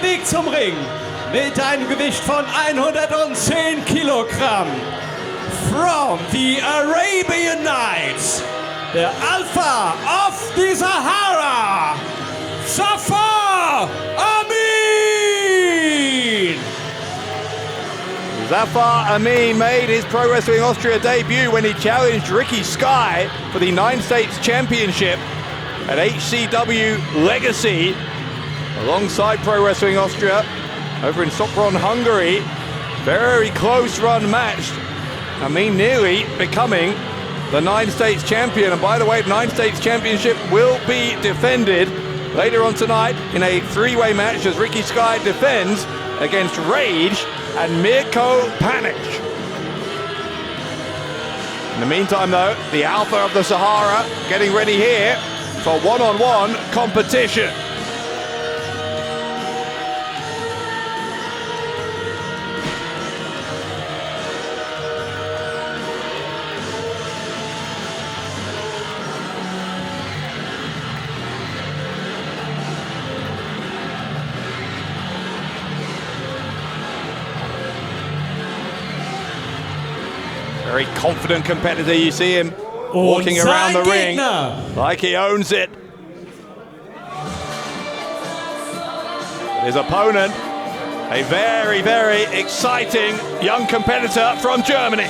Weg zum Ring mit einem Gewicht von 110 Kilogramm. From the Arabian Nights, der Alpha of the Sahara, Zafar Ameen! Zafar Ameen made his Pro Wrestling Austria debut when he challenged Ricky Sky for the 9 States Championship at HCW Legacy alongside Pro Wrestling Austria over in Sopron, Hungary. Very close run match. Ameen nearly becoming the 9 States champion. And by the way, the 9 States Championship will be defended later on tonight in a 3-way match as Ricky Sky defends against Rage and Mirko Panic. In the meantime though, the Alpha of the Sahara getting ready here for one-on-one competition. Very confident competitor, you see him walking around the ring like he owns it. His opponent, a very, very exciting young competitor from Germany.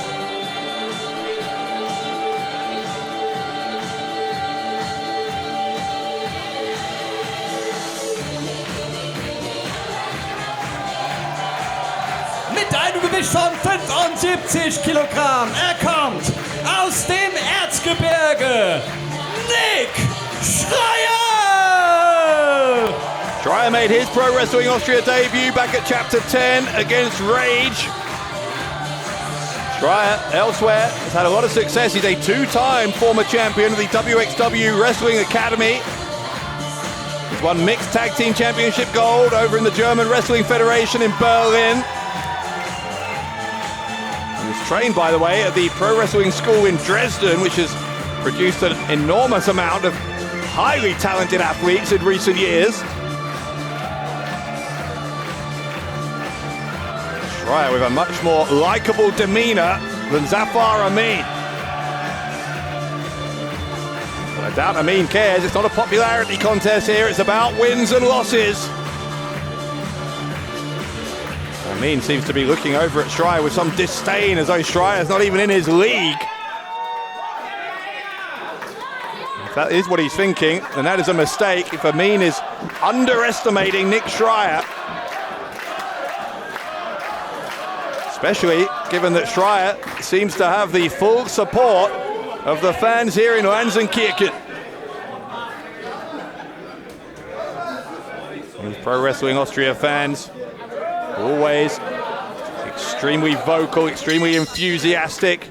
Mit einem Gewicht von 75 Kilogramm. Er kommt aus dem Erzgebirge. Nick Schreier! Schreier made his Pro Wrestling Austria debut back at Chapter 10 against Rage. Schreier elsewhere has had a lot of success. He's a 2-time former champion of the WXW Wrestling Academy. He's won Mixed Tag Team Championship gold over in the German Wrestling Federation in Berlin. He's trained, by the way, at the Pro Wrestling School in Dresden, which has produced an enormous amount of highly talented athletes in recent years. Schreier with a much more likable demeanor than Zafar Ameen. But I doubt Ameen cares. It's not a popularity contest here. It's about wins and losses. Ameen seems to be looking over at Schreier with some disdain, as though Schreier's not even in his league. If that is what he's thinking, then that is a mistake. If Ameen is underestimating Nick Schreier, especially given that Schreier seems to have the full support of the fans here in Lanzenkirchen. These Pro Wrestling Austria fans, always extremely vocal, extremely enthusiastic.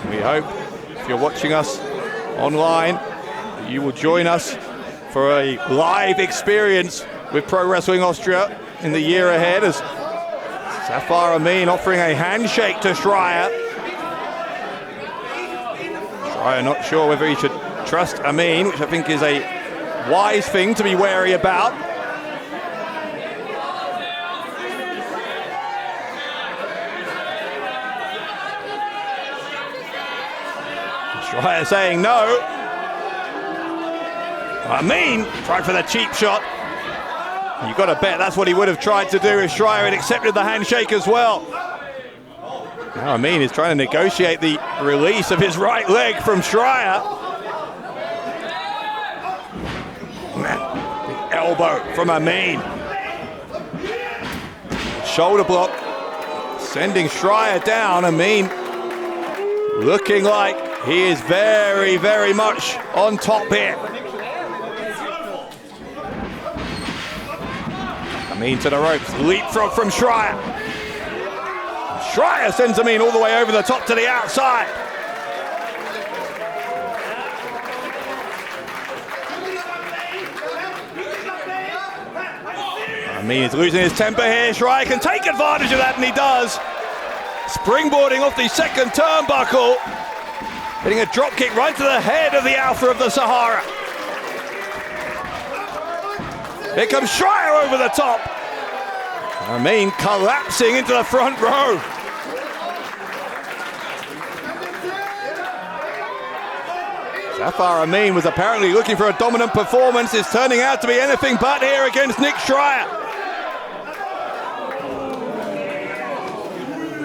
We hope, if you're watching us online, you will join us for a live experience with Pro Wrestling Austria in the year ahead, as Zafar Ameen offering a handshake to Schreier. Schreier not sure whether he should trust Ameen, which I think is a wise thing to be wary about. Schreier saying no. Ameen tried for the cheap shot. You've got to bet that's what he would have tried to do if Schreier had accepted the handshake as well. Now Ameen is trying to negotiate the release of his right leg from Schreier. Big elbow from Ameen. Shoulder block, sending Schreier down. Ameen looking like he is very, very much on top here. Ameen to the ropes, leapfrog from Schreier. Schreier sends Ameen all the way over the top to the outside. Ameen is losing his temper here. Schreier can take advantage of that, and he does. Springboarding off the second turnbuckle. Hitting a drop kick right to the head of the Alpha of the Sahara. Here comes Schreier over the top. Ameen collapsing into the front row. Zafar Ameen was apparently looking for a dominant performance. It's turning out to be anything but here against Nick Schreier.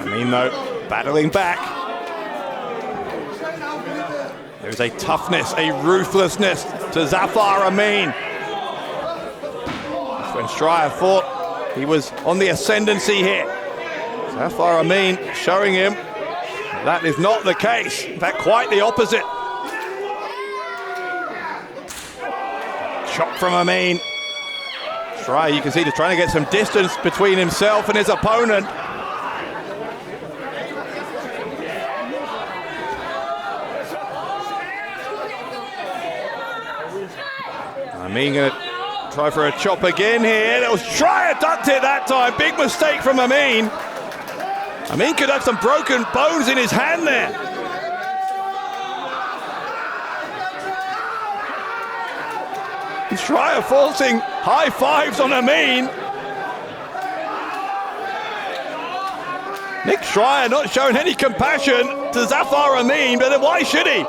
Ameen, though, battling back. There's a toughness, a ruthlessness to Zafar Ameen. That's when Schreier thought he was on the ascendancy here. Zafar Ameen showing him that is not the case. In fact, quite the opposite. Chop from Ameen. Schreier, you can see, just trying to get some distance between himself and his opponent. Ameen going to try for a chop again here. That was Schreier, ducked it that time. Big mistake from Ameen. Ameen could have some broken bones in his hand there. Schreier forcing high fives on Ameen. Nick Schreier not showing any compassion to Zafar Ameen, but then why should he?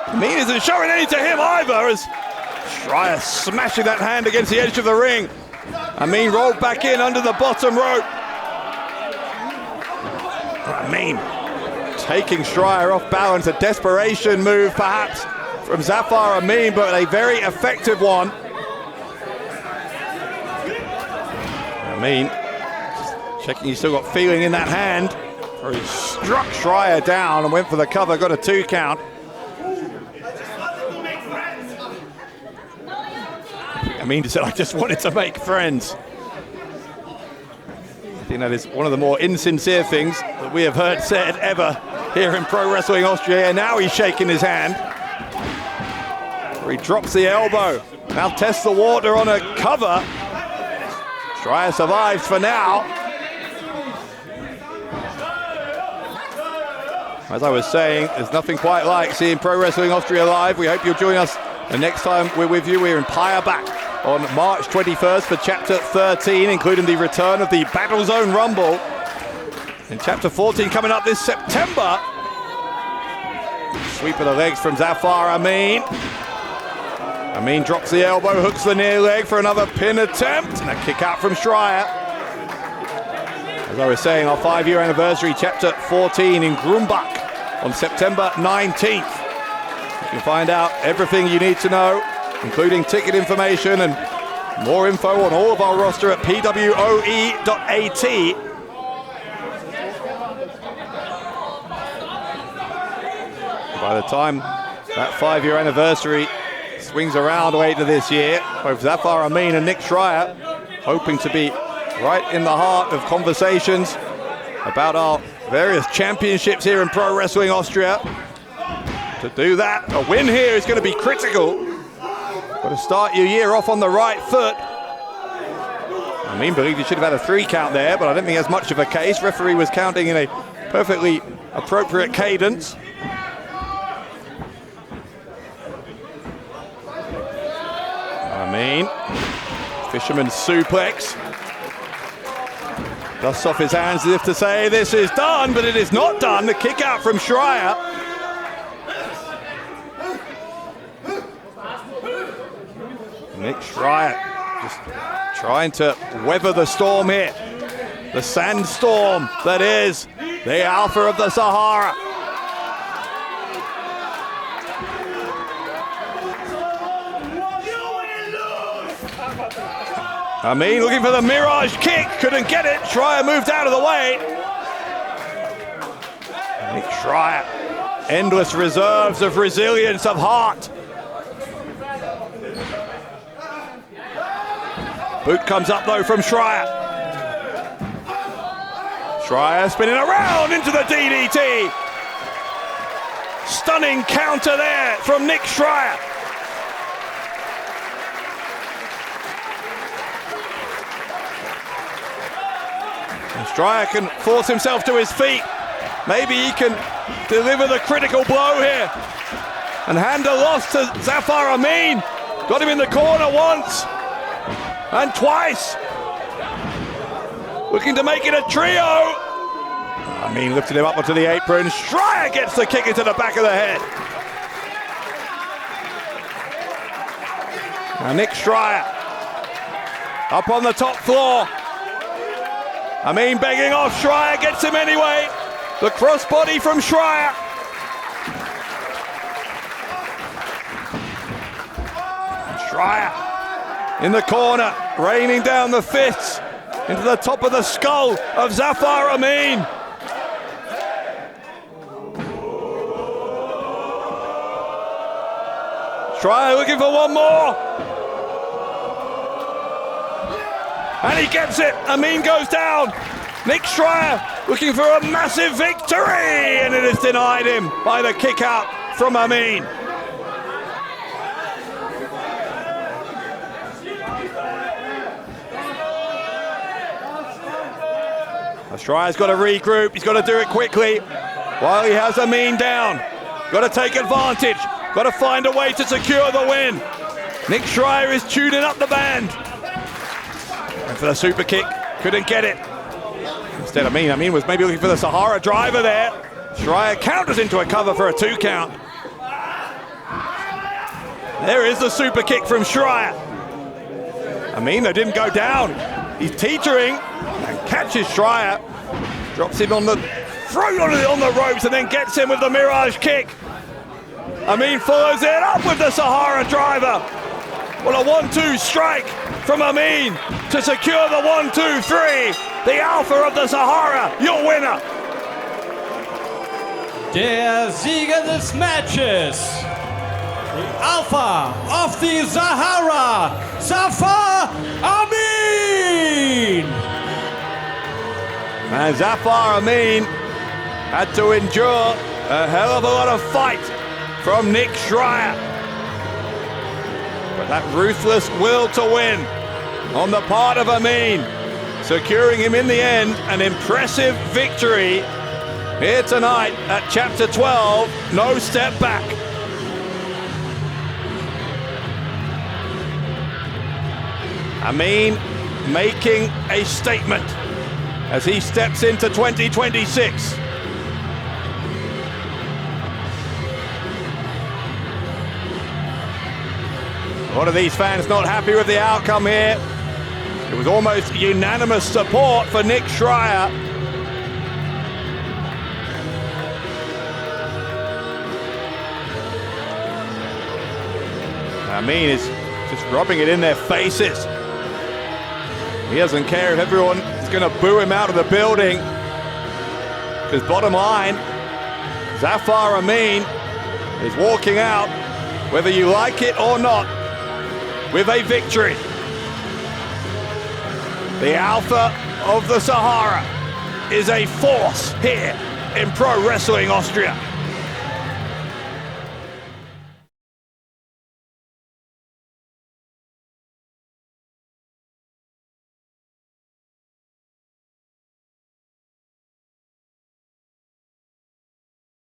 Ameen isn't showing any to him either, as Schreier smashing that hand against the edge of the ring. Ameen rolled back in under the bottom rope. Ameen taking Schreier off balance, a desperation move perhaps from Zafar Ameen, but a very effective one. Ameen just checking he's still got feeling in that hand. Or he struck Schreier down and went for the cover, got a 2 count. Ameen said, I just wanted to make friends. I think that is one of the more insincere things that we have heard said ever here in Pro Wrestling Austria, and now he's shaking his hand. He drops the elbow, now tests the water on a cover. Schreier survives for now. As I was saying, there's nothing quite like seeing Pro Wrestling Austria live. We hope you'll join us the next time we're with you. We're in Payerbach on March 21st for Chapter 13, including the return of the Battle Zone Rumble. And Chapter 14 coming up this September. Sweep of the legs from Zafar Ameen. Ameen drops the elbow, hooks the near leg for another pin attempt, and a kick out from Schreier. As I was saying, our 5-year anniversary, Chapter 14 in Grünbach on September 19th. You can find out everything you need to know, including ticket information and more info on all of our roster at PWOE.at. By the time that 5-year anniversary swings around later this year, both Zafar Ameen and Nick Schreier hoping to be right in the heart of conversations about our various championships here in Pro Wrestling Austria. To do that, a win here is going to be critical. Got to start your year off on the right foot. Ameen believed he should have had a 3 count there, but I don't think that's much of a case. Referee was counting in a perfectly appropriate cadence. Ameen, fisherman's suplex. Dusts off his hands as if to say this is done, but it is not done. The kick out from Schreier. Nick Schreier just trying to weather the storm here. The sandstorm that is the Alpha of the Sahara. Ameen looking for the Mirage kick, couldn't get it. Schreier moved out of the way. Nick Schreier, endless reserves of resilience, of heart. Boot comes up though from Schreier. Schreier spinning around into the DDT. Stunning counter there from Nick Schreier. Schreier can force himself to his feet. Maybe he can deliver the critical blow here. And hand a loss to Zafar Ameen. Got him in the corner once. and twice. Looking to make it a trio. Ameen lifted him up onto the apron. Schreier gets the kick into the back of the head. Now Nick Schreier up on the top floor. Ameen begging off. Schreier gets him anyway. The crossbody from Schreier. Schreier in the corner, raining down the fists into the top of the skull of Zafar Ameen. Schreier looking for one more. And he gets it. Ameen goes down. Nick Schreier looking for a massive victory, and it is denied him by the kick out from Ameen. Schreier's got to regroup. He's got to do it quickly while he has Ameen down. Got to take advantage. Got to find a way to secure the win. Nick Schreier is tuning up the band. And for the super kick, couldn't get it. Instead, Ameen was maybe looking for the Sahara driver there. Schreier counters into a cover for a 2 count. There is the super kick from Schreier. Ameen, though, didn't go down. He's teetering and catches Schreier. Drops him on the throat on the ropes and then gets him with the Mirage kick. Ameen follows it up with the Sahara driver. Well, a 1-2 strike from Ameen to secure the 1-2-3. The Alpha of the Sahara, your winner. Der Sieger des Matches, the Alpha of the Sahara, Zafar Ameen. And Zafar Ameen had to endure a hell of a lot of fight from Nick Schreier. But that ruthless will to win on the part of Ameen, securing him in the end an impressive victory here tonight at Chapter 12, No Step Back. Ameen making a statement as he steps into 2026. A lot of these fans not happy with the outcome here. It was almost unanimous support for Nick Schreier. Ameen is just rubbing it in their faces. He doesn't care if everyone is going to boo him out of the building. Because bottom line, Zafar Ameen is walking out, whether you like it or not, with a victory. The Alpha of the Sahara is a force here in Pro Wrestling Austria.